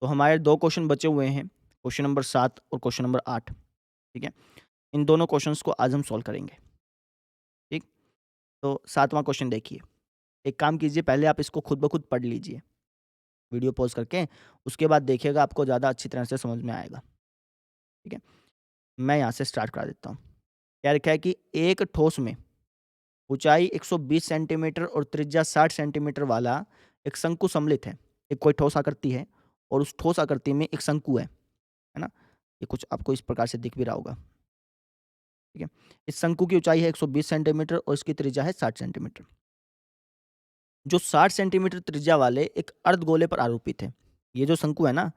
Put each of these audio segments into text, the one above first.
तो हमारे 2 क्वेश्चन बचे हुए हैं, क्वेश्चन नंबर 7 और क्वेश्चन नंबर 8, ठीक है? इन दोनों क्वेश्चंस को आज हम सॉल्व करेंगे, ठीक? तो 7वां क्वेश्चन देखिए, एक काम कीजिए पहले आप इसको खुद ब खुद पढ़ लीजिए, वीडियो पॉज़ करके, उसके बाद देखिएगा आपको ज़्यादा अच्छी तरह से समझ में आएगा, ठीक है? मैं यहाँ से स्टार्ट करा देता हूँ। क्या लिखा है कि एक ठोस में ऊँचाई 120 सेंटीमीटर और त्रिज्या 60 सेंटीमीटर वाला एक शंकु सम्मिलित है। एक कोई ठोस आकृति है और उस ठोस आकृति में एक शंकु है ना? ये कुछ आपको इस प्रकार से दिख भी रहा होगा, ठीक है? इस शंकु की ऊँचाई है 120 सेंटीमीटर और इसकी त्रिज्या है 60 सेंटीमीटर। जो 60 सेंटीमीटर त्रिज्या वाले एक अर्धगोले पर आरोपित है। ये जो शंकु है ना,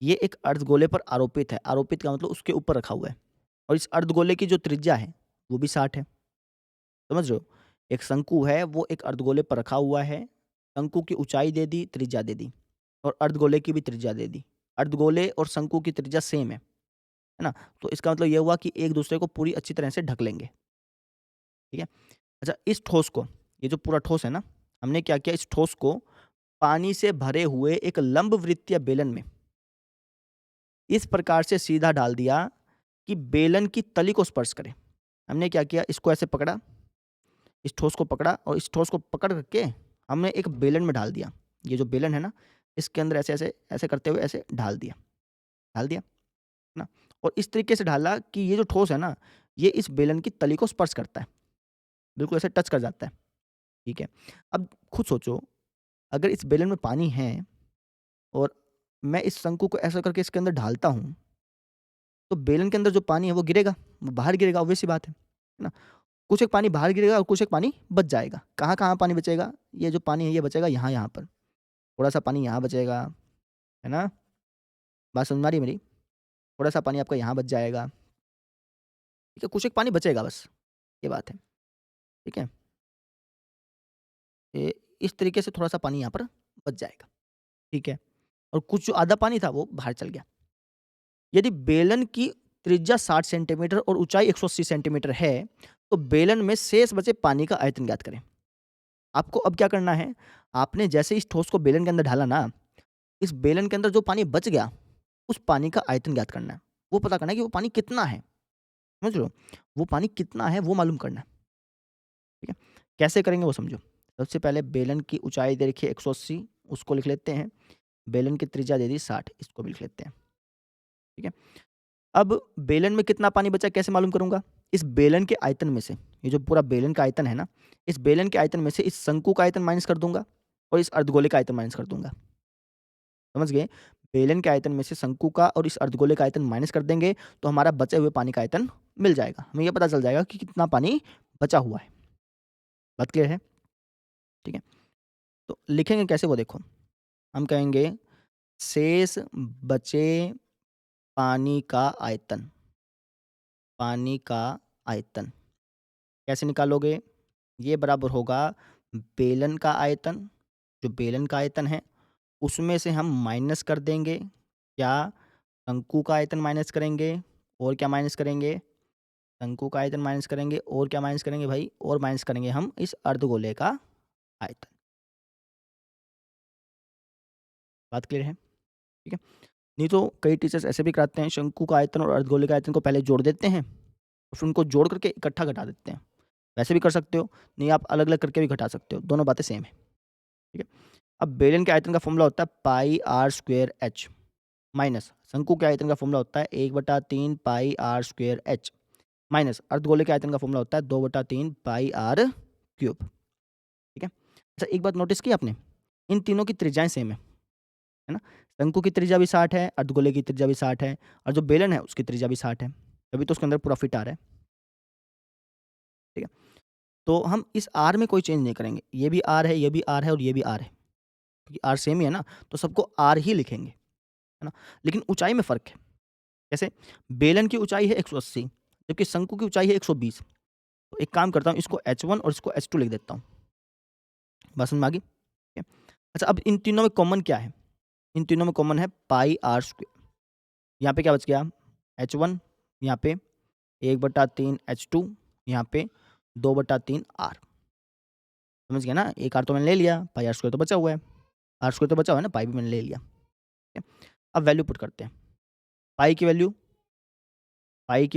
ये एक अर्धगोले पर आरोपित है। आरोपित का मतलब उसके ऊपर रखा हुआ है और इस अर्धगोले की जो त्रिज्या है, वो भी 60 है। समझ रहे हो? एक शंकु है, वो एक अर्धगोले पर रखा हुआ है। शंकु की ऊँचाई दे दी, त्रिज्या दे दी और अर्धगोले की भी त्रिज्या दे दी। अर्धगोले और शंकु की त्रिज्या सेम है ना? तो इसका मतलब ये हुआ कि एक-दूसरे को पूरी अच्छी तरह से ढक लेंगे, ठीक है? अच्छा, इस ठोस को, ये जो पूरा ठोस है ना, हमने क्या किया, इस ठोस को पानी से भरे हुए एक लंबवृत्तीय बेलन में इस प्रकार से सीधा डाल दिया कि बेलन की तली को स्पर्श करे। हमने क्या किया, इसको ऐसे पकड़ा, इस ठोस को पकड़ा और इस ठोस को पकड़ के हमने एक बेलन में डाल दिया। ये जो बेलन है ना, इसके अंदर ऐसे-ऐसे, ऐसे करते हुए ऐसे डाल दिया, है ना? और इस तरीके से डाला कि ये जो ठोस है ना, ये इस बेलन की तली को स्पर्श करता है, बिल्कुल ऐसे टच कर जाता है, ठीक है? अब खुद सोचो, अगर इस बेलन में पानी है और मैं इस शंकु को ऐसा करके इसके अंदर ढालता हूँ, तो बेलन के अंदर जो पानी है वो गिरेगा, वो बाहर गिरेगा, ऑब्वियस सी बात है ना? कुछ एक पानी बाहर गिरेगा और कुछ एक पानी बच जाएगा। कहाँ-कहाँ पानी बचेगा? ये जो पानी है ये बचेगा यहाँ-यहाँ पर। थोड़ा-सा पानी यहाँ बचेगा, है ना? बात समझ में आ रही है मेरी? थोड़ा-सा पानी आपका यहाँ बच जाएगा, ठीक है? कुछ एक पानी बचेगा बस, ये बात है, ठीक है? ये इस तरीके से थोड़ा-सा पानी यहाँ पर बच जाएगा, ठीक है? और कुछ जो आधा पानी था वो बाहर चल गया। यदि बेलन की त्रिज्या 60 सेंटीमीटर और ऊँचाई 180 सेंटीमीटर है, तो बेलन में शेष बचे पानी का आयतन ज्ञात करें। आपको अब क्या करना है, आपने जैसे इस ठोस को बेलन के अंदर ढाला ना, इस बेलन के अंदर जो पानी बच गया, उस पानी का आयतन ज्ञात करना है। वो पता करना है कि वो पानी कितना है, समझ रहे हो? वो पानी कितना है वो मालूम करना है, ठीक है? कैसे करेंगे वो समझो। सबसे पहले बेलन की ऊँचाई दे रखी है 180, उसको लिख लेते हैं। बेलन की त्रिज्या दे दी 60, इसको भी लिख लेते हैं, ठीक है? अब बेलन में कितना पानी बचा कैसे मालूम करूँगा? इस बेलन के आयतन में से, ये जो पूरा बेलन का आयतन है ना, इस बेलन के आयतन में से इस शंकु का आयतन माइनस कर दूँगा और इस अर्धगोले का आयतन माइनस कर दूँगा। समझ गए? बेलन के आयतन में से शंकु का और इस अर्धगोले का आयतन माइनस कर देंगे, तो हमारा बचे हुए पानी का आयतन मिल जाएगा। हमें ये पता चल जाएगा कि कितना पानी बचा हुआ है। बात क्लियर है? ठीक है? तो लिखेंगे कैसे वो देखो। हम कहेंगे शेष बचे पानी का आयतन, पानी का आयतन। कैसे निकालोगे? ये बराबर होगा बेलन का आयतन, जो बेलन का आयतन है, उसमें से हम माइनस कर देंगे, क्या? शंकु का आयतन माइनस करेंगे और क्या माइनस करेंगे? शंकु का आयतन माइनस करेंगे और क्या माइनस करेंगे भाई? और माइनस करेंगे हम इस अर्धगोले का आयतन। बात क्लियर है? ठीक है? नहीं तो कई टीचर्स ऐसे भी कराते हैं, शंकु का आयतन और अर्धगोले का आयतन को पहले जोड़ देते हैं और फिर उनको जोड़ करके इकट्ठा घटा देते हैं। वैसे भी कर सकते हो, नहीं आप अलग-अलग करके भी घटा सकते हो, दोनों बातें सेम है। ठीक है? अब बेलन के आयतन का फ़ॉर्मूला होता है पाई आर स्क्वायर एच माइनस शंकु के आयतन का फ़ॉर्मूला होता है 1/3 पाई आर स्क्वायर एच माइनस अर्धगोले के आयतन का फ़ॉर्मूला होता है 2/3 पाई आर क्यूब। ठीक है? अच्छा, एक बात नोटिस की आपने? इन तीनों की त्रिज्याएँ सेम है ना? शंकु की त्रिज्या भी 60 है, अर्धगोले की त्रिज्या भी 60 है और जो बेलन है उसकी त्रिज्या भी 60 है। तभी तो उसके अंदर पूरा फिट आ रहा है। ठीक है? तो हम इस आर में कोई चेंज नहीं करेंगे। ये भी आर है, ये भी आर है और ये भी आर है। क्योंकि आर सेम ही है ना, तो सबको आर ही लिखेंगे, है ना? लेकिन ऊँचाई में फ़र्क है। कैसे? बेलन की ऊँचाई है 180 जबकि शंकु की ऊँचाई है 120। तो एक काम करता हूँ, इसको H1 और इसको H2 लिख देता हूँ। बात समझ में आ गई? ठीक है। अच्छा, अब इन तीनों में कॉमन क्या है? इन तीनों में कॉमन है पाई आर स्क्वायर। यहाँ पे क्या बच गया? H1 यहाँ पे 1/3 H2 यहाँ पे 2/3 आर। समझ गया ना? एक आर तो मैंने ले लिया, पाई आर स्क्वायर तो बचा हुआ है। आर स्क्वायर तो बचा हुआ है ना, पाई भी मैंने ले लिया। ठीक है? अब वैल्यू पुट करते हैं। पाई की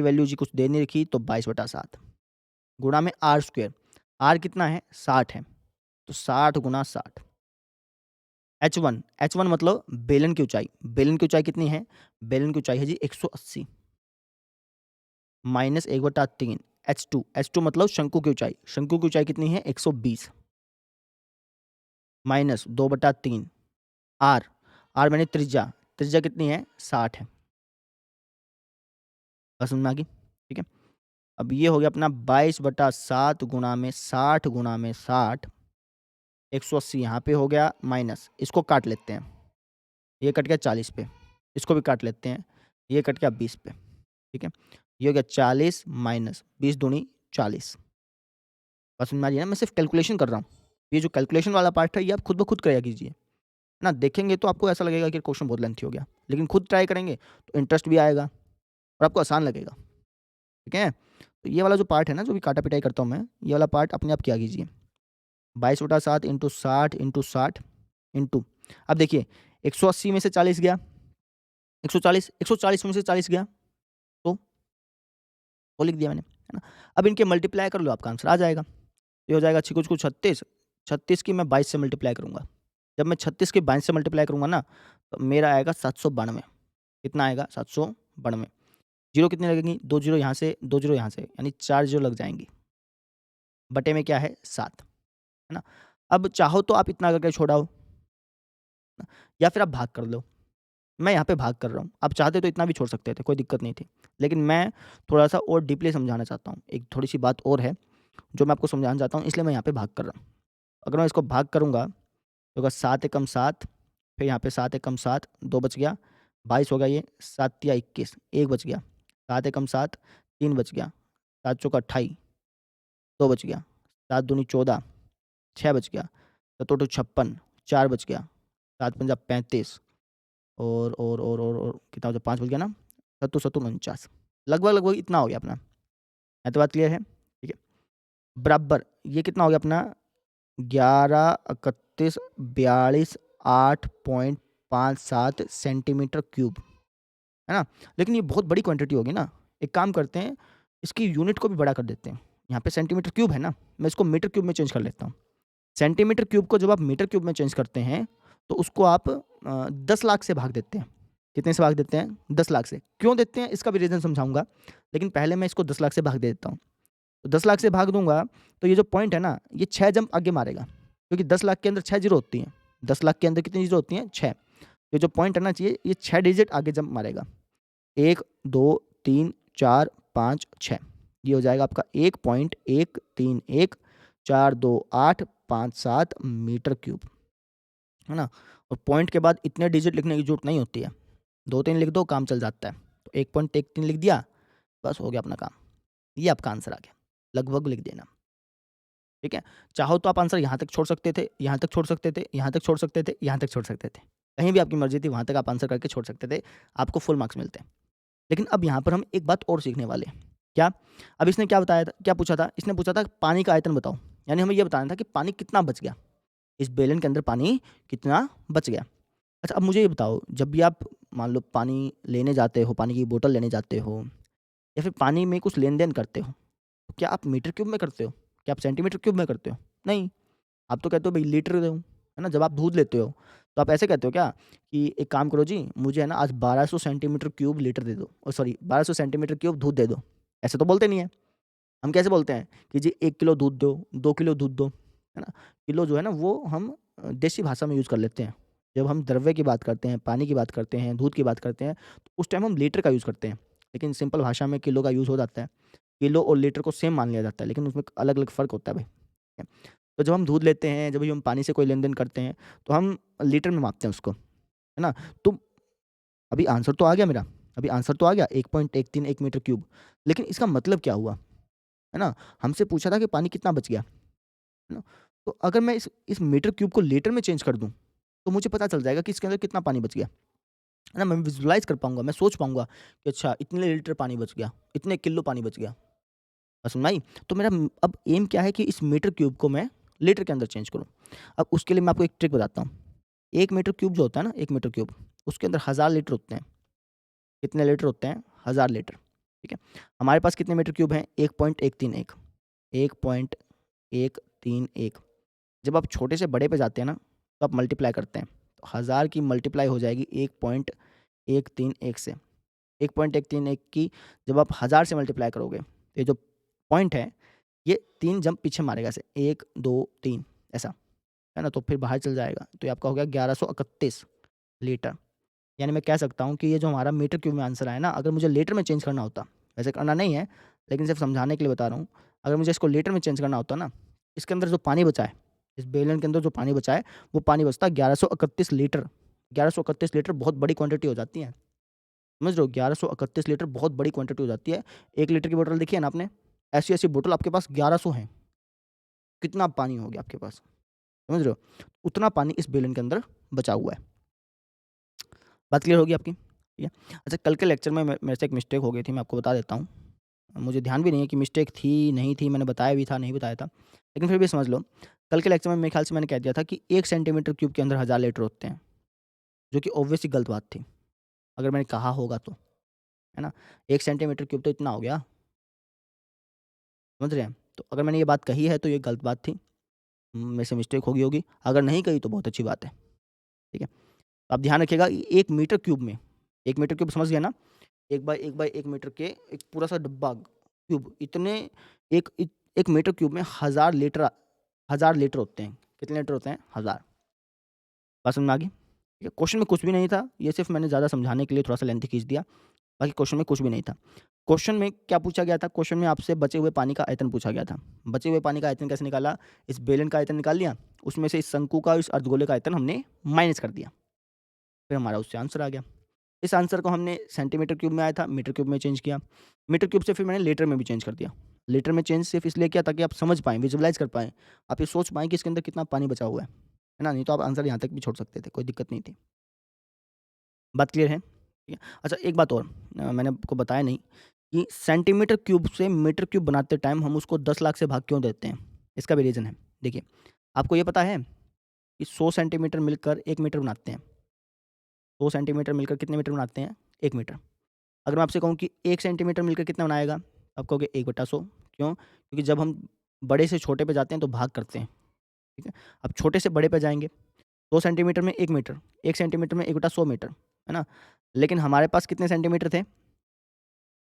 वैल्यू जी कुछ दे नहीं रखी, तो 22/7 गुणा में आर स्क्वायर। आर कितना है? 60 है, तो 60 गुणा 60। H1 मतलब बेलन की ऊंचाई। बेलन की ऊंचाई कितनी है? बेलन की ऊंचाई है जी 180 माइनस 1/3। H2 मतलब शंकु की ऊंचाई। शंकु की ऊंचाई कितनी है? 120 माइनस 2/3। आर मैंने त्रिज्या। त्रिज्या कितनी है? 60 है। बस समझ में आ गई? ठीक है। अब ये हो गया अपना 22/7 गुणा में 60 गुणा में 60। 180 यहाँ पे हो गया माइनस, इसको काट लेते हैं। ये कट गया 40 पे, इसको भी काट लेते हैं। ये कट गया 20 पे। ठीक है, ये हो गया 40 माइनस 20 दूनी 40। बस समझ में आ रही है ना? मैं सिर्फ कैलकुलेशन कर रहा हूँ। ये जो कैलकुलेशन वाला पार्ट है ये आप खुद ब खुद कराया कीजिए ना। देखेंगे तो आपको ऐसा लगेगा कि क्वेश्चन बहुत लेंथी हो गया, लेकिन खुद ट्राई करेंगे तो इंटरेस्ट भी आएगा और आपको आसान लगेगा। ठीक है, तो ये वाला जो पार्ट है ना, जो भी काटा पिटाई करता हूँ मैं, ये वाला पार्ट अपने आप किया कीजिए। 22/7 इंटू 60 इंटू 60 इंटू, अब देखिए 180 में से 40 गया, 140 में से 40 गया, तो वो लिख दिया मैंने, है ना। अब इनके मल्टीप्लाई कर लो, आपका आंसर आ जाएगा। ये हो जाएगा 6 कुछ 36, 36 की मैं 22 से मल्टीप्लाई करूँगा। जब मैं 36 की 22 से मल्टीप्लाई करूँगा ना, तो मेरा आएगा 792। कितना आएगा? 792। जीरो कितनी लगेंगी? 2 जीरो यहाँ से, 2 जीरो यहाँ से, यानी 4 जीरो लग जाएंगी। बटे में क्या है? 7, है ना। अब चाहो तो आप इतना करके छोड़ाओ, या फिर आप भाग कर लो। मैं यहाँ पे भाग कर रहा हूँ, आप चाहते तो इतना भी छोड़ सकते थे, कोई दिक्कत नहीं थी। लेकिन मैं थोड़ा-सा और डीपली समझाना चाहता हूँ। एक थोड़ी-सी बात और है, जो मैं आपको समझाना चाहता हूँ, इसलिए मैं यहाँ पे भाग कर रहा हूँ। अगर मैं इसको भाग करूँगा, तो होगा 7 एकम 7, फिर यहाँ पे 7 एकम 7, 2 बच गया, 22 हो गया ये, 7 तिया 21, 1 बच गया, 7 एकम 7, 3 बच गया, 7 चौका 28, 2 बच गया, 7 दूनी 14, 6 बच गया, 7 अट्ठू 56, 4 बच गया, 7 पंजा 35, और कितना हो गया? 5 बच गया ना, 7 सत्तू 49, लगभग इतना हो गया अपना। है तो बात क्लियर है? ठीक है। बराबर ये कितना हो गया अपना? 11 31 42 8.57 सेंटीमीटर क्यूब, है ना। लेकिन ये बहुत बड़ी क्वांटिटी होगी ना। एक काम करते हैं, इसकी यूनिट को भी बड़ा कर देते हैं। यहाँ पे सेंटीमीटर क्यूब है ना, मैं इसको मीटर क्यूब में चेंज कर लेता हूँ। सेंटीमीटर क्यूब को जब आप मीटर क्यूब में चेंज करते हैं, तो उसको आप 10 लाख से भाग देते हैं। कितने से भाग देते हैं? 10 लाख से। क्यों देते हैं इसका भी रीज़न समझाऊंगा, लेकिन पहले मैं इसको 10 लाख से भाग दे देता हूँ। तो 10 लाख से भाग दूंगा, तो ये जो पॉइंट है ना, ये 6 जंप आगे मारेगा, क्योंकि 10 लाख के अंदर 6 जीरो होती हैं। 10 लाख के अंदर कितनी जीरो होती हैं? 6। ये जो पॉइंट है ना, चाहिए ये 6 डिजिट आगे जंप मारेगा। 1 2 3 4 5 6, ये हो जाएगा आपका 1.131 4285 मीटर क्यूब, है ना। और पॉइंट के बाद इतने डिजिट लिखने की जरूरत नहीं होती है, 2-3 लिख दो, काम चल जाता है। तो 1.13 लिख दिया, बस हो गया अपना काम। ये आपका आंसर आ गया, लगभग लिख देना। ठीक है, चाहो तो आप आंसर यहाँ तक छोड़ सकते थे, यहाँ तक छोड़ सकते थे, यहाँ तक छोड़ सकते थे, यहाँ तक छोड़ सकते थे, कहीं भी आपकी मर्जी थी, वहाँ तक आप आंसर करके छोड़ सकते थे, आपको फुल मार्क्स मिलते हैं। लेकिन अब यहाँ पर हम एक बात और सीखने वाले हैं। क्या? अब इसने क्या बताया था, क्या पूछा था? इसने पूछा था पानी का आयतन बताओ, यानी हमें ये बताना था कि पानी कितना बच गया, इस बेलन के अंदर पानी कितना बच गया। अच्छा, अब मुझे ये बताओ, जब भी आप मान लो पानी लेने जाते हो, पानी की बोतल लेने जाते हो, या फिर पानी में कुछ लेन देन करते हो, तो क्या आप मीटर क्यूब में करते हो? क्या आप सेंटीमीटर क्यूब में करते हो? नहीं, आप तो कहते हो भाई लीटर दो, है ना। जब आप दूध लेते हो, तो आप ऐसे कहते हो क्या कि एक काम करो जी, मुझे है ना आज 1200 सेंटीमीटर क्यूब लीटर दे दो, सॉरी 1200 सेंटीमीटर क्यूब दूध दे दो। ऐसे तो बोलते नहीं है। हम कैसे बोलते हैं कि जी 1 किलो दूध दो, 2 किलो दूध दो, है ना। किलो जो है ना, वो हम देसी भाषा में यूज़ कर लेते हैं। जब हम द्रव्य की बात करते हैं, पानी की बात करते हैं, दूध की बात करते हैं, तो उस टाइम हम लीटर का यूज़ करते हैं। लेकिन सिंपल भाषा में किलो का यूज़ हो जाता है। किलो और लीटर को सेम मान लिया जाता है, लेकिन उसमें अलग-अलग फ़र्क होता है भाई। ठीक है? तो जब हम दूध लेते हैं, जब भी हम पानी से कोई लेन-देन करते हैं, तो हम लीटर में मापते हैं उसको, है ना। तो अभी आंसर तो आ गया मेरा, अभी आंसर तो आ गया 1.131 मीटर क्यूब। लेकिन इसका मतलब क्या हुआ, है ना? हमसे पूछा था कि पानी कितना बच गया, है ना? तो अगर मैं इस मीटर क्यूब को लीटर में चेंज कर दूँ, तो मुझे पता चल जाएगा कि इसके अंदर कितना पानी बच गया, है ना। मैं विज़ुअलाइज़ कर पाऊँगा, मैं सोच पाऊँगा कि अच्छा इतने लीटर पानी बच गया, इतने किलो पानी बच गया। बात समझ में आई? तो मेरा अब एम क्या है कि इस मीटर क्यूब को मैं लीटर के अंदर चेंज करूँ। अब उसके लिए मैं आपको एक ट्रिक बताता हूँ। 1 मीटर क्यूब जो होता है ना, 1 मीटर क्यूब, उसके अंदर 1000 लीटर होते हैं। कितने लीटर होते हैं? 1000 लीटर, ठीक है। हमारे पास कितने मीटर क्यूब हैं? 1.131 1.131। जब आप छोटे से बड़े पे जाते हैं ना, तो आप मल्टीप्लाई करते हैं, तो 1000 की मल्टीप्लाई हो जाएगी 1.131 से। 1.131 की जब आप 1000 से मल्टीप्लाई करोगे, तो ये जो पॉइंट है, ये 3 जंप पीछे मारेगा ऐसे 1, 2, 3 ऐसा, है ना? तो फिर बाहर चल जाएगा, तो ये आपका हो गया 1131 लीटर। यानी मैं कह सकता हूँ कि ये जो हमारा मीटर क्यूब में आंसर आया ना, अगर मुझे लीटर में चेंज करना होता, वैसे करना नहीं है, लेकिन सिर्फ समझाने के लिए बता रहा हूँ, अगर मुझे इसको लीटर में चेंज करना होता ना, इसके अंदर जो पानी बचा है, इस बेलन के अंदर जो पानी बचा है, वो पानी बचता 1131 लीटर। 1131 लीटर बहुत बड़ी क्वांटिटी हो जाती है, समझ रहे हो? 1131 लीटर बहुत बड़ी क्वांटिटी हो जाती है। 1 लीटर की बोतल देखी है ना आपने? ऐसी-ऐसी बोतल आपके पास 1100 हैं। कितना पानी हो गया आपके पास, समझ रहे हो? उतना पानी इस बेलन के अंदर बचा हुआ है। बात क्लियर होगी आपकी? ठीक है। अच्छा, कल के लेक्चर में मेरे से एक मिस्टेक हो गई थी, मैं आपको बता देता हूँ। मुझे ध्यान भी नहीं है कि मिस्टेक थी, नहीं थी, मैंने बताया भी था, नहीं बताया था। लेकिन फिर भी समझ लो, कल के लेक्चर में मेरे ख्याल से मैंने कह दिया था कि 1 सेंटीमीटर क्यूब के अंदर 1000 लीटर होते हैं, जो कि ऑब्वियसली गलत बात थी, अगर मैंने कहा होगा तो, है ना? 1 सेंटीमीटर क्यूब तो इतना हो गया, समझ रहे हैं? तो अगर मैंने ये बात कही है तो ये गलत बात थी, मेरे से मिस्टेक हो गई होगी, अगर नहीं कही तो बहुत अच्छी बात है, ठीक है? तो आप ध्यान रखिएगा, 1 मीटर क्यूब में, 1 मीटर क्यूब समझ गए ना? 1 बाय 1 बाय 1 मीटर के एक पूरा-सा डब्बा क्यूब, इतने एक 1 मीटर क्यूब में 1000 लीटर होते हैं। कितने लीटर होते हैं? 1000। बात समझ में आ गई? ठीक है, क्वेश्चन में कुछ भी नहीं था, ये सिर्फ़ मैंने ज़्यादा समझाने के लिए थोड़ा-सा लेंथी खींच दिया, बाकी क्वेश्चन में कुछ भी नहीं था। क्वेश्चन में क्या पूछा गया था? क्वेश्चन में आपसे बचे हुए पानी का आयतन पूछा गया था। बचे हुए पानी का आयतन कैसे निकाला? इस बेलन का आयतन निकाल लिया, उसमें से इस शंकु का और इस अर्धगोले का आयतन हमने माइनस कर दिया, फिर हमारा उससे आंसर आ गया। इस आंसर को हमने सेंटीमीटर क्यूब में आया था, मीटर क्यूब में चेंज किया। मीटर क्यूब से फिर मैंने लीटर में भी चेंज कर दिया। लीटर में चेंज सिर्फ़ इसलिए किया ताकि आप समझ पाएँ, विज़ुअलाइज़ कर पाएँ। आप ये सोच पाएँ कि इसके अंदर कितना पानी बचा हुआ है ना? नहीं तो आप आंसर यहाँ तक भी छोड़ सकते थे, कोई दिक्कत नहीं थी। बात क्लियर है? ठीक है। अच्छा, एक बात और मैंने आपको बताया नहीं कि सेंटीमीटर क्यूब से मीटर क्यूब बनाते टाइम हम उसको 10 लाख से भाग क्यों देते हैं? इसका भी रीज़न है। देखिए, आपको ये पता है कि 100 सेंटीमीटर मिलकर 1 मीटर बनाते हैं। 100 सेंटीमीटर मिलकर कितने मीटर बनाते हैं? 1 मीटर। अगर मैं आपसे कहूँ कि 1 सेंटीमीटर मिलकर कितना बनाएगा? आप कहोगे 1/100। क्यों? क्योंकि जब हम बड़े से छोटे पे जाते हैं तो भाग करते हैं, ठीक है? अब छोटे से बड़े पे जाएँगे, 2 सेंटीमीटर में 1 मीटर, 1 सेंटीमीटर में 1/100 मीटर, है ना? लेकिन हमारे पास कितने सेंटीमीटर थे?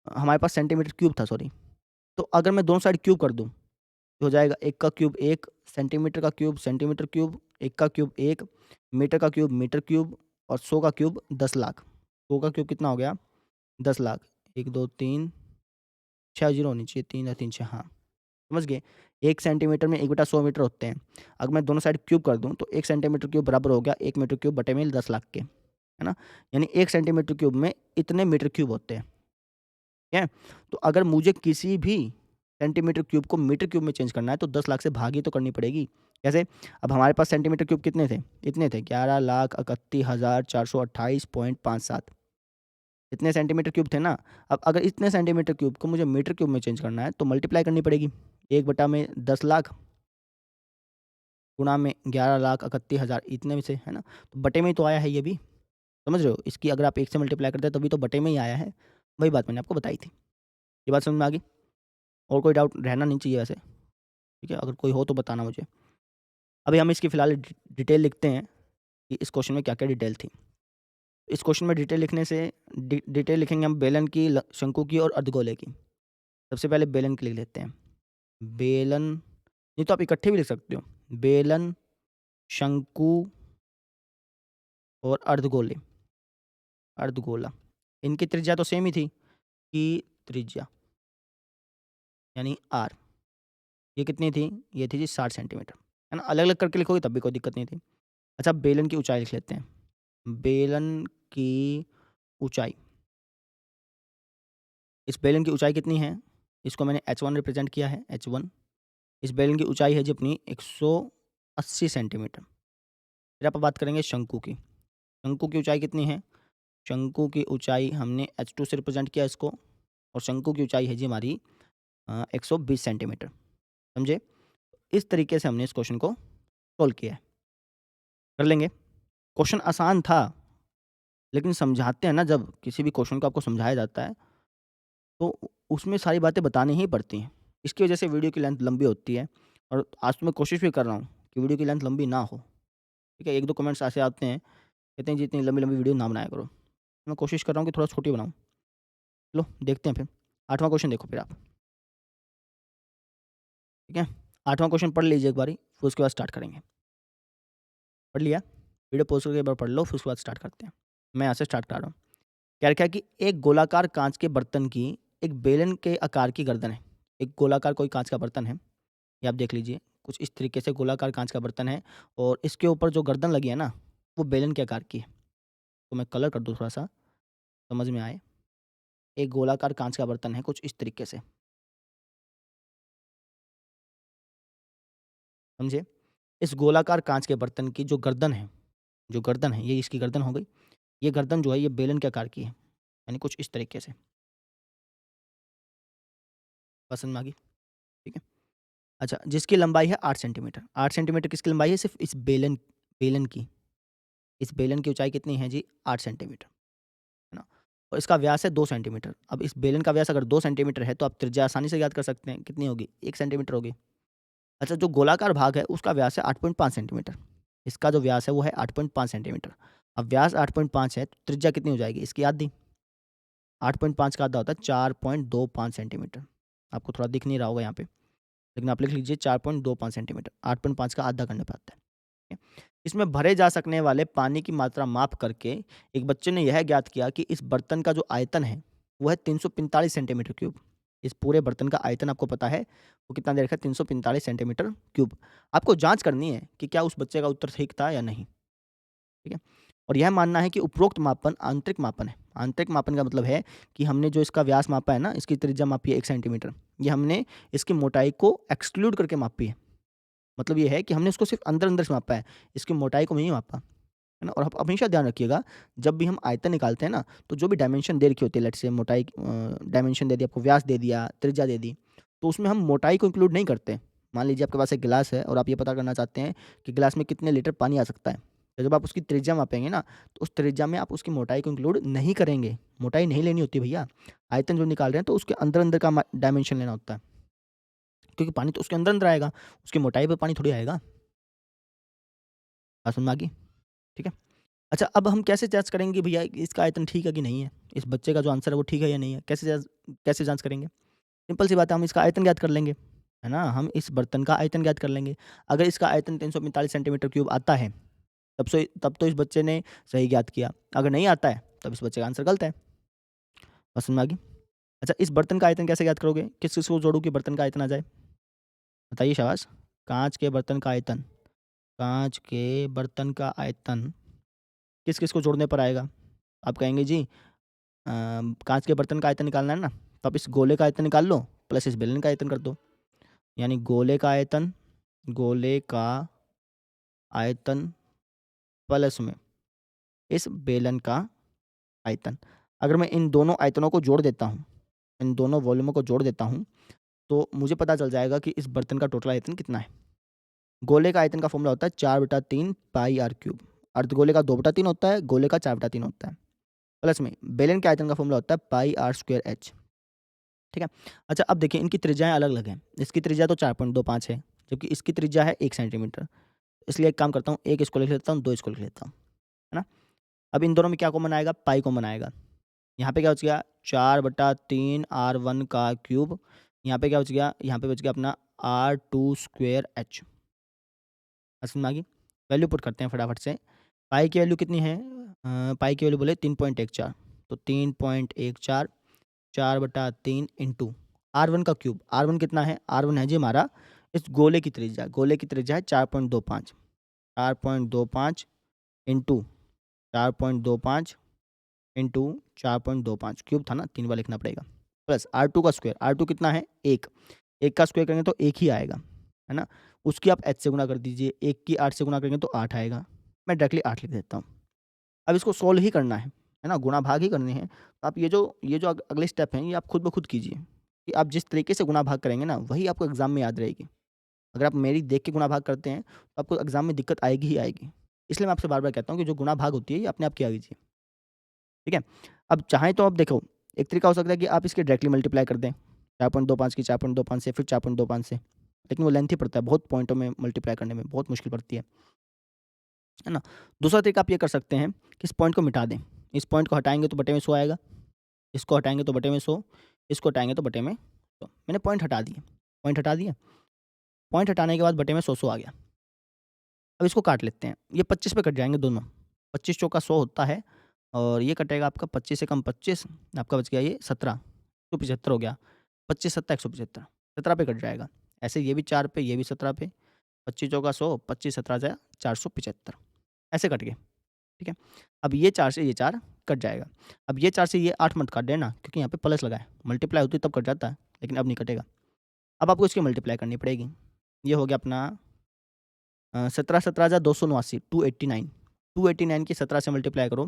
हमारे पास सेंटीमीटर क्यूब था, सॉरी। तो अगर मैं दोनों साइड क्यूब कर दूँ, तो हो जाएगा 1 का क्यूब 1, सेंटीमीटर का क्यूब सेंटीमीटर क्यूब, 1 का क्यूब 1, मीटर का क्यूब मीटर क्यूब और 100 का क्यूब 10 लाख। 100 का क्यूब कितना हो गया? 10 लाख। 1, 2, 3, 6 ज़ीरो होनी चाहिए, 3 या 3, 6 हाँ, समझ गए? 1 सेंटीमीटर में 1/100 मीटर होते हैं। अगर मैं दोनों साइड क्यूब कर दूँ, तो 1 सेंटीमीटर क्यूब बराबर हो गया 1 मीटर क्यूब बटे में 10 लाख के, है ना? यानी 1 सेंटीमीटर क्यूब में इतने मीटर क्यूब होते हैं, ठीक है? तो अगर मुझे किसी भी सेंटीमीटर क्यूब को मीटर क्यूब में चेंज करना है, तो 10 लाख से भाग ही तो करनी पड़ेगी। कैसे? अब हमारे पास सेंटीमीटर क्यूब कितने थे? इतने थे 11,31,428.57 इतने सेंटीमीटर क्यूब थे ना। अब अगर इतने सेंटीमीटर क्यूब को मुझे मीटर क्यूब में चेंज करना है, तो मल्टीप्लाई करनी पड़ेगी। 1 बटा में 10 लाख गुणा में 11,31,000 इतने में से, है ना? तो बटे में ही तो आया है ये भी, समझ रहे हो? इसकी अगर आप 1 से मल्टीप्लाई करते हैं तभी तो बटे में ही आया है। वही बात मैंने आपको बताई थी। ये बात समझ में आ गई? और कोई डाउट रहना नहीं चाहिए वैसे, ठीक है? अगर कोई हो तो बताना मुझे। अभी हम इसकी फ़िलहाल डिटेल लिखते हैं कि इस क्वेश्चन में क्या-क्या डिटेल थी। इस क्वेश्चन में डिटेल लिखने से डिटेल लिखेंगे हम बेलन की, शंकु की और अर्धगोले की। सबसे पहले बेलन की लिख लेते हैं। बेलन, नहीं तो आप इकट्ठे भी लिख सकते हो। बेलन, शंकु और अर्धगोले, अर्धगोला। इनकी त्रिज्या तो सेम ही थी कि त्रिज्या यानी आर। ये कितनी थी? ये थी जी 60 सेंटीमीटर, है ना? अलग-अलग करके लिखोगे तब भी कोई दिक्कत नहीं थी। अच्छा, बेलन की ऊँचाई लिख लेते हैं। बेलन की ऊँचाई, इस बेलन की ऊँचाई कितनी है? इसको मैंने h1 रिप्रेज़ेंट किया है, h1। इस बेलन की ऊँचाई है जी अपनी 180 सेंटीमीटर। फिर आप बात करेंगे शंकु की। शंकु की ऊँचाई कितनी है? शंकु की ऊँचाई हमने h2 से रिप्रेज़ेंट किया इसको और शंकु की ऊँचाई है जी हमारी 120 सेंटीमीटर, समझे? इस तरीके से हमने इस क्वेश्चन को सॉल्व किया है। कर लेंगे? क्वेश्चन आसान था, लेकिन समझाते हैं ना, जब किसी भी क्वेश्चन को आपको समझाया जाता है, तो उसमें सारी बातें बतानी ही पड़ती हैं। इसकी वजह से वीडियो की लेंथ लंबी होती है, और आज तो मैं कोशिश भी कर रहा हूँ कि वीडियो की लेंथ लंबी ना हो, ठीक है? 1-2 कमेंट्स ऐसे आते हैं, कहते हैं जी इतनी लंबी-लंबी वीडियो ना बनाया करो। मैं कोशिश कर रहा हूँ कि थोड़ा छोटी बनाऊँ। चलो देखते हैं फिर। 8वाँ क्वेश्चन देखो फिर आप, ठीक है? 8वाँ क्वेश्चन पढ़ लीजिए एक बारी, फिर उसके बाद स्टार्ट करेंगे। पढ़ लिया? वीडियो पॉज़ करके एक बार पढ़ लो, फिर उसके बाद स्टार्ट करते हैं। मैं यहाँ से स्टार्ट कर रहा हूँ। कह रखा है कि एक गोलाकार काँच के बर्तन की एक बेलन के आकार की गर्दन है। एक गोलाकार कोई काँच का बर्तन है, ये आप देख लीजिए। कुछ इस तरीके से गोलाकार काँच का बर्तन है, और इसके ऊपर जो गर्दन लगी है ना, वो बेलन के आकार की है। तो मैं कलर कर दूँ थोड़ा-सा, समझ में आए। एक गोलाकार काँच का बर्तन है कुछ इस तरीके से, समझे? इस गोलाकार काँच के बर्तन की जो गर्दन है, ये इसकी गर्दन हो गई। ये गर्दन जो है ये बेलन के आकार की है, यानी कुछ इस तरीके से। पसंद में आ गई? ठीक है। अच्छा, जिसकी लंबाई है 8 सेंटीमीटर। 8 सेंटीमीटर किसकी लंबाई है? सिर्फ़ इस बेलन बेलन की। इस बेलन की ऊँचाई कितनी है जी? 8 सेंटीमीटर, है ना? और इसका व्यास है 2 सेंटीमीटर। अब इस बेलन का व्यास अगर 2 सेंटीमीटर है, तो आप त्रिज्या आसानी से ज्ञात कर सकते हैं, कितनी होगी? 1 सेंटीमीटर होगी। अच्छा, जो गोलाकार भाग है उसका व्यास है 8.5 सेंटीमीटर। इसका जो व्यास है वो है 8.5 सेंटीमीटर। अब व्यास 8.5 है, तो त्रिज्या कितनी हो जाएगी? इसकी आधी। 8.5 का आधा होता है 4.25 सेंटीमीटर। आपको थोड़ा दिख नहीं रहा होगा यहाँ पे, लेकिन आप लिख लीजिए 4.25 सेंटीमीटर। 8.5 का आधा करने पे आता है। ठीक है? इसमें भरे जा सकने वाले पानी की मात्रा माप करके एक बच्चे ने यह ज्ञात किया कि इस बर्तन का जो आयतन है, वो है 345 सेंटीमीटर क्यूब। इस पूरे बर्तन का आयतन आपको पता है, वो कितना दे रखा है? 345 सेंटीमीटर क्यूब। आपको जाँच करनी है कि क्या उस बच्चे का उत्तर ठीक था या नहीं, ठीक है? और यह मानना है कि उपरोक्त मापन आंतरिक मापन है। आंतरिक मापन का मतलब है कि हमने जो इसका व्यास मापा है ना, इसकी त्रिज्या मापी है 1 सेंटीमीटर, ये हमने इसकी मोटाई को एक्सक्लूड करके मापी है। मतलब ये है कि हमने उसको सिर्फ़ अंदर-अंदर से मापा है, इसकी मोटाई को नहीं मापा, है ना? और आप हमेशा ध्यान रखिएगा, जब भी हम आयतन निकालते हैं ना, तो जो भी डायमेंशन दे रखी होती है, लेट्स से मोटाई डायमेंशन दे दिया, आपको व्यास दे दिया, त्रिज्या दे दी, तो उसमें हम मोटाई को इंक्लूड नहीं करते। मान लीजिए आपके पास एक गिलास है और आप ये पता करना चाहते हैं कि गिलास में कितने लीटर पानी आ सकता है। तो जब आप उसकी त्रिज्या मापेंगे ना, तो उस त्रिज्या में आप उसकी मोटाई को इंक्लूड नहीं करेंगे। मोटाई नहीं लेनी होती भैया, आयतन जो निकाल रहे हैं तो उसके अंदर-अंदर का डायमेंशन लेना होता है। क्योंकि पानी तो उसके अंदर-अंदर आएगा, उसकी मोटाई पे पानी थोड़ी आएगा। बात समझ में आ गई? ठीक है। अच्छा, अब हम कैसे जाँच करेंगे कि भैया इसका आयतन ठीक है कि नहीं है? इस बच्चे का जो आंसर है वो ठीक है या नहीं है? कैसे जाँच करेंगे? सिंपल सी बात है, हम इसका आयतन ज्ञात कर लेंगे, है ना? हम इस बर्तन का आयतन ज्ञात कर लेंगे। अगर इसका आयतन 345 सेंटीमीटर क्यूब आता है, तब तो इस बच्चे ने सही ज्ञात किया। अगर नहीं आता है, तब इस बच्चे का आंसर गलत है। बात समझ में आ गई? अच्छा, इस बर्तन का आयतन कैसे ज्ञात करोगे? किस-किस को जोड़ूँ कि बर्तन का आयतन आ जाए? बताइए शाबाश। काँच के बर्तन का आयतन, काँच के बर्तन का आयतन किस-किस को जोड़ने पर आएगा? आप कहेंगे जी काँच के बर्तन का आयतन निकालना है ना, तो आप इस गोले का आयतन निकाल लो, प्लस इस बेलन का आयतन कर दो। यानी गोले का आयतन प्लस में इस बेलन का आयतन। अगर मैं इन दोनों आयतनों को जोड़ देता हूँ, इन दोनों वॉल्यूमों को जोड़ देता हूँ, तो मुझे पता चल जाएगा कि इस बर्तन का टोटल आयतन कितना है। गोले का आयतन का फ़ॉर्मूला होता है 4/3 पाई r क्यूब। अर्धगोले का 2/3 होता है, गोले का 4/3 होता है। प्लस में बेलन के आयतन का फ़ॉर्मूला होता है पाई r स्क्वायर h। ठीक है? अच्छा, अब देखिए इनकी त्रिज्याएँ अलग-अलग हैं। इसकी त्रिज्या तो 4.25 है, जबकि इसकी त्रिज्या है 1 सेंटीमीटर। इसलिए एक काम करता हूँ, 1 इसको लिख लेता हूँ, 2 इसको लिख लेता हूँ, है ना? अब इन दोनों में क्या कॉमन आएगा? पाई कॉमन आएगा। यहाँ पे क्या बच गया? 4/3 r1 का क्यूब। यहाँ पे क्या बच गया? यहाँ पे बच गया अपना r2 स्क्वायर h। समझ में आ गई? वैल्यू पुट करते हैं फटाफट से। पाई की वैल्यू कितनी है? पाई की वैल्यू बोले 3.14, तो 3.14 4/3 इंटू R1 का क्यूब। R1 कितना है? R1 है जी हमारा इस गोले की त्रिज्या। गोले की त्रिज्या है 4.25। 4.25 इंटू 4.25 इंटू 4.25 क्यूब था ना, 3 बार लिखना पड़ेगा। प्लस R2 का स्क्वायर। R2 कितना है? 1। 1 का स्क्वायर करेंगे तो 1 ही आएगा, है ना? उसकी आप h से गुणा कर दीजिए। 1 की 8 से गुणा करेंगे तो 8 आएगा। मैं डायरेक्टली 8 लिख देता हूँ। अब इसको सोल्व ही करना है ना? गुणा भाग ही करने हैं। तो आप ये जो अगले स्टेप हैं, ये आप खुद ब खुद कीजिए कि आप जिस तरीके से गुणा भाग करेंगे ना, वही आपको एग्ज़ाम में याद रहेगी। अगर आप मेरी देख के गुणा भाग करते हैं, तो आपको एग्ज़ाम में दिक्कत आएगी ही आएगी। इसलिए मैं आपसे बार-बार कहता हूँ कि जो गुणा भाग होती है, ये अपने आप किया कीजिए। ठीक है? अब चाहें तो अब देखो, एक तरीका हो सकता है कि आप इसके डायरेक्टली मल्टीप्लाई कर दें, 4.25 की 4.25 से, फिर 4.25 से, लेकिन वो लेंथी पड़ता है, बहुत पॉइंटों में मल्टीप्लाई करने में बहुत मुश्किल पड़ती है ना? दूसरा तरीका आप ये कर सकते हैं कि इस पॉइंट को मिटा दें, इस पॉइंट को हटाएँगे तो बटे में 100 आएगा, इसको हटाएँगे तो बटे में 100, इसको हटाएँगे तो बटे में 100। मैंने पॉइंट हटा दिए, पॉइंट हटा दिए, पॉइंट हटाने के बाद बटे में 100 आ गया। अब इसको काट लेते हैं, ये 25 पे कट जाएँगे दोनों, 25 चौका 100 होता है और ये कटेगा आपका 25 से कम 25, आपका बच गया ये 17, 175 हो गया, 25 सत्ता 175, 17 पे कट जाएगा। ऐसे ये भी 4 पे, ये भी 17 पे, 25 चौका 100, 25 17 जाए 475, ऐसे कट गए, ठीक है? अब ये 4 से ये 4 कट जाएगा। अब ये 4 से ये 8 मत काट देना क्योंकि यहाँ पे प्लस लगा है, मल्टीप्लाई होती है तब कट जाता है, लेकिन अब नहीं कटेगा। अब आपको इसकी मल्टीप्लाई करनी पड़ेगी, ये हो गया अपना 17 17 जा 289, 289, 289 की 17 से मल्टीप्लाई करो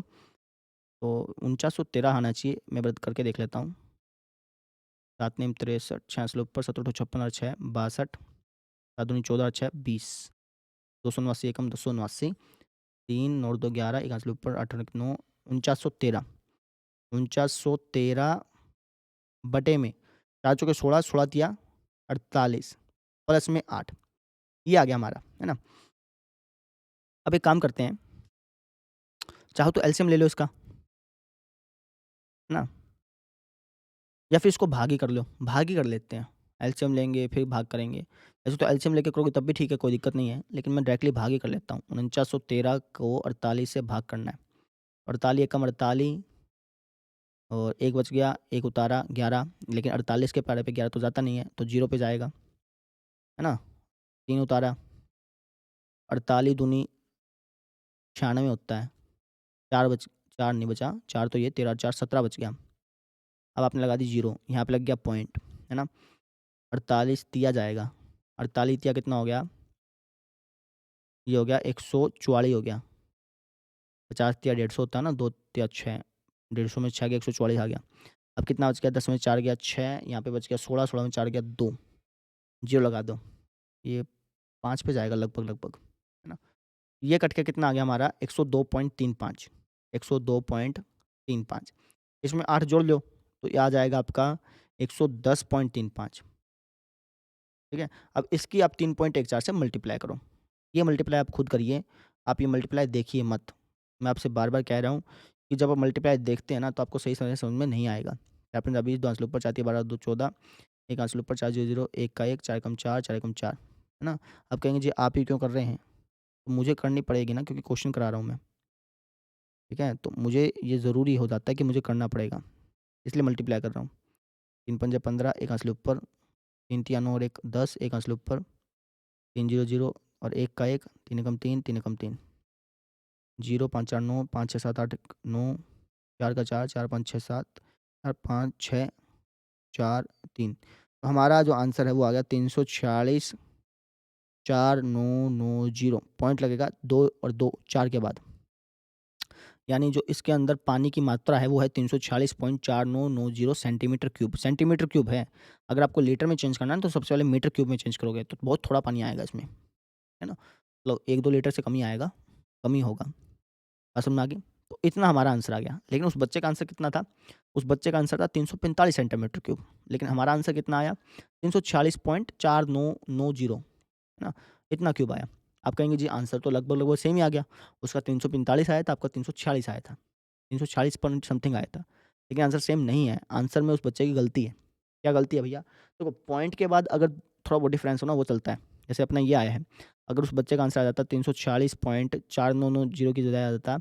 तो 4913 आना चाहिए, मैं बंद करके देख लेता हूँ। 7 नेम 63, 66 ऊपर 17 56 और 6 62, 7 दूनी 14 6 20, 289 एकम 289, 3 और 2 11, 1 ऊपर 8 9, 4913, 4913 बटे में 4 चौके 16, 16 तिया 48 प्लस में 8, ये आ गया हमारा, है ना? अब एक काम करते हैं, चाहो तो एलसीएम ले लो इसका, है ना? या फिर इसको भाग ही कर लो, भाग ही कर लेते हैं। एलसीएम लेंगे फिर भाग करेंगे। ऐसे तो एलसीएम लेके करोगे तब भी ठीक है, कोई दिक्कत नहीं है, लेकिन मैं डायरेक्टली भाग ही कर लेता हूँ। 4913 को 48 से भाग करना है। 48 एकम 48 और 1 बच गया, 1 उतारा 11, लेकिन 48 के पारे पे 11 तो जाता नहीं है, तो 0 पे जाएगा, है ना? 3 उतारा, 48 दूनी 96 होता है, 4 नहीं बचा, 4 तो ये 13 और 4 17 बच गया। अब आपने लगा दी 0, यहाँ पे लग गया पॉइंट, है ना? 48 तिया जाएगा, 48 तिया कितना हो गया? ये हो गया 144 हो गया। 50 तिया 150 होता है ना, 2 तिया 6, 150 में 6 गया 144 आ गया। अब कितना बच गया? 10 में 4 गया 6, यहाँ पे बच गया 16, 16 में 4 गया 2, 0 लगा दो। ये 5 पे जाएगा लगभग, है ना? ये कट के कितना आ गया हमारा? 102.35, 102.35। इसमें 8 जोड़ लो, तो ये आ जाएगा आपका 110.35, ठीक है? अब इसकी आप 3.14 से मल्टीप्लाई करो। ये मल्टीप्लाई आप खुद करिए, आप ये मल्टीप्लाई देखिए मत। मैं आपसे बार-बार कह रहा हूँ कि जब आप मल्टीप्लाई देखते हैं ना, तो आपको सही समझ में नहीं आएगा। 4 20, 2 आंसर ऊपर 4 12 2 14, 1 आंसर ऊपर 4 0 0, 1 का 1, 4 एकम 4, 4 एकम 4, है ना? आप कहेंगे जी आप ही क्यों कर रहे हैं? तो मुझे करनी पड़ेगी ना क्योंकि क्वेश्चन करा रहा हूँ मैं, ठीक है? तो मुझे ये ज़रूरी हो जाता है कि मुझे करना पड़ेगा, इसलिए मल्टीप्लाई कर रहा हूँ। 3 पंजे 15, 1 आंसर ऊपर, 3 तिया 9 और 1 10, 1 आंसर ऊपर, 3 0 0 और 1 का 1, 3 एकम 3, 3 एकम 3, 0 5 4 9, 5 6 7 8 9, 4 का 4, 4 5 6 7 और 5 6 4 3। तो हमारा जो आंसर है वो आ गया 346 4990, पॉइंट लगेगा 2 और 2 4 के बाद। यानी जो इसके अंदर पानी की मात्रा है वो है 346.4990 सेंटीमीटर क्यूब। सेंटीमीटर क्यूब है। अगर आपको लीटर में चेंज करना है तो सबसे पहले मीटर क्यूब में चेंज करोगे तो बहुत थोड़ा पानी आएगा इसमें, है ना? मतलब 1-2 लीटर से कम ही आएगा, कम ही होगा। बात समझ में आ गई? तो इतना हमारा आंसर आ गया। लेकिन उस बच्चे का आंसर कितना था? उस बच्चे का आंसर था 345 सेंटीमीटर क्यूब। लेकिन हमारा आंसर कितना आया? 346.4990, है ना? इतना क्यूब आया। आप कहेंगे जी आंसर तो लगभग सेम ही आ गया। उसका 345 आया था, आपका 346 आया था। 340 पॉइंट समथिंग आया था। लेकिन आंसर सेम नहीं है। आंसर में उस बच्चे की गलती है। क्या गलती है भैया? देखो पॉइंट के बाद अगर थोड़ा बहुत डिफरेंस हो ना वो चलता है। जैसे अपना ये आया है। अगर उस बच्चे का आंसर आ जाता 346.4990 की जगह आ जाता,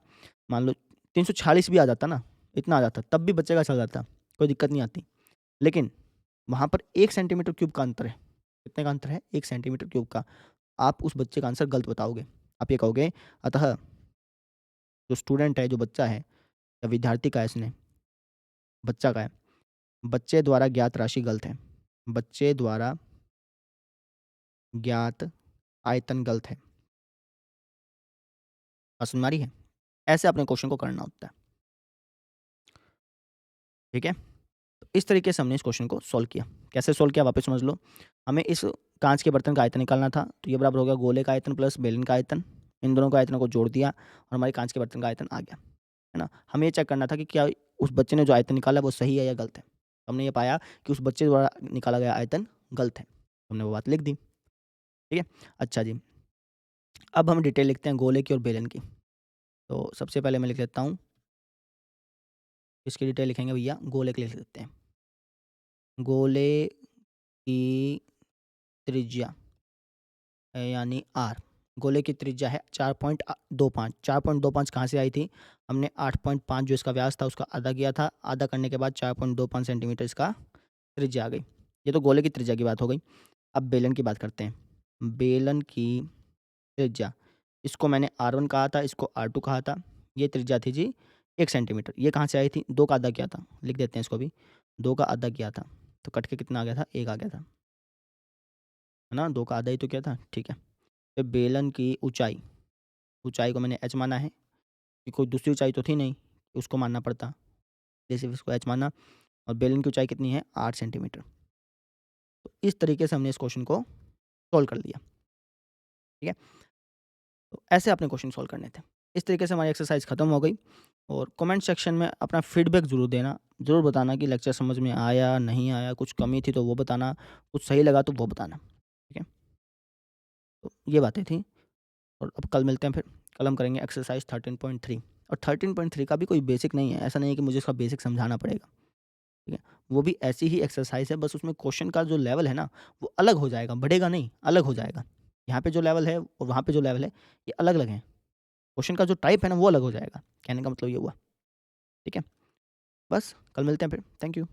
मान लो 346 भी आ जाता ना, इतना आ जाता, तब भी बच्चे का चल जाता, कोई दिक्कत नहीं आती। लेकिन वहाँ पर 1 सेंटीमीटर क्यूब का अंतर है। कितने का अंतर है? 1 सेंटीमीटर क्यूब का। आप उस बच्चे का आंसर गलत बताओगे। आप ये कहोगे अतः जो स्टूडेंट है, जो बच्चा है या विद्यार्थी का है इसने, बच्चा का है, बच्चे द्वारा ज्ञात राशि गलत है। बच्चे द्वारा ज्ञात आयतन गलत है। बात समझ में आ रही है? ऐसे अपने क्वेश्चन को करना होता है। ठीक है? तो इस तरीके से हमने इस क्वेश्चन को सॉल्व किया। कैसे सॉल्व किया वापस समझ लो। हमें इस काँच के बर्तन का आयतन निकालना था, तो ये बराबर हो गया गोले का आयतन प्लस बेलन का आयतन। इन दोनों का आयतनों को जोड़ दिया और हमारे काँच के बर्तन का आयतन आ गया। है ना? हमें ये चेक करना था कि क्या उस बच्चे ने जो आयतन निकाला वो सही है या गलत है। तो हमने ये पाया कि उस बच्चे द्वारा निकाला गया आयतन गलत है। हमने वो बात लिख दी, ठीक है? अच्छा जी, अब हम डिटेल लिखते हैं गोले की और बेलन की। तो सबसे पहले मैं लिख लेता हूँ, इसकी डिटेल लिखेंगे भैया, गोले की लिख लेते हैं। गोले की त्रिज्या यानी आर, गोले की त्रिज्या है 4.25। 4.25 कहाँ से आई थी? हमने 8.5 जो इसका व्यास था उसका आधा किया था, आधा करने के बाद 4.25 सेंटीमीटर इसका त्रिज्या आ गई। ये तो गोले की त्रिज्या की बात हो गई। अब बेलन की बात करते हैं। बेलन की त्रिज्या, इसको मैंने R1 कहा था, इसको R2 कहा था। ये त्रिज्या थी जी 1 सेंटीमीटर। ये कहाँ से आई थी? 2 का आधा किया था, लिख देते हैं इसको भी। 2 का आधा किया था, तो कट के कितना आ गया था? 1 आ गया था, है ना? 2 का आधा ही तो किया था, ठीक है। फिर बेलन की ऊँचाई, ऊँचाई को मैंने h माना है, कि कोई दूसरी ऊँचाई तो थी नहीं, उसको मानना पड़ता, इसलिए सिर्फ़ इसको h माना। और बेलन की ऊँचाई कितनी है? 8 सेंटीमीटर। तो इस तरीके से हमने इस क्वेश्चन को सॉल्व कर लिया, ठीक है? तो ऐसे अपने क्वेश्चन सॉल्व करने थे। इस तरीके से हमारी एक्सरसाइज खत्म हो गई। और कमेंट सेक्शन में अपना फीडबैक ज़रूर देना, ज़रूर बताना कि लेक्चर समझ में आया, नहीं आया, कुछ कमी थी तो वो बताना, कुछ सही लगा तो वो बताना, ठीक है? तो ये बातें थी और अब कल मिलते हैं फिर। कल हम करेंगे एक्सरसाइज 13.3 और 13.3 का भी कोई बेसिक नहीं है, ऐसा नहीं है कि मुझे इसका बेसिक समझाना पड़ेगा, ठीक है? वो भी ऐसी ही एक्सरसाइज है, बस उसमें क्वेश्चन का जो लेवल है ना, वो अलग हो जाएगा, बढ़ेगा नहीं, अलग हो जाएगा। यहाँ पे जो लेवल है और वहाँ पे जो लेवल है, ये अलग-अलग हैं। क्वेश्चन का जो टाइप है ना, वो अलग हो जाएगा। कहने का मतलब ये हुआ, ठीक है? बस कल मिलते हैं फिर। Thank you.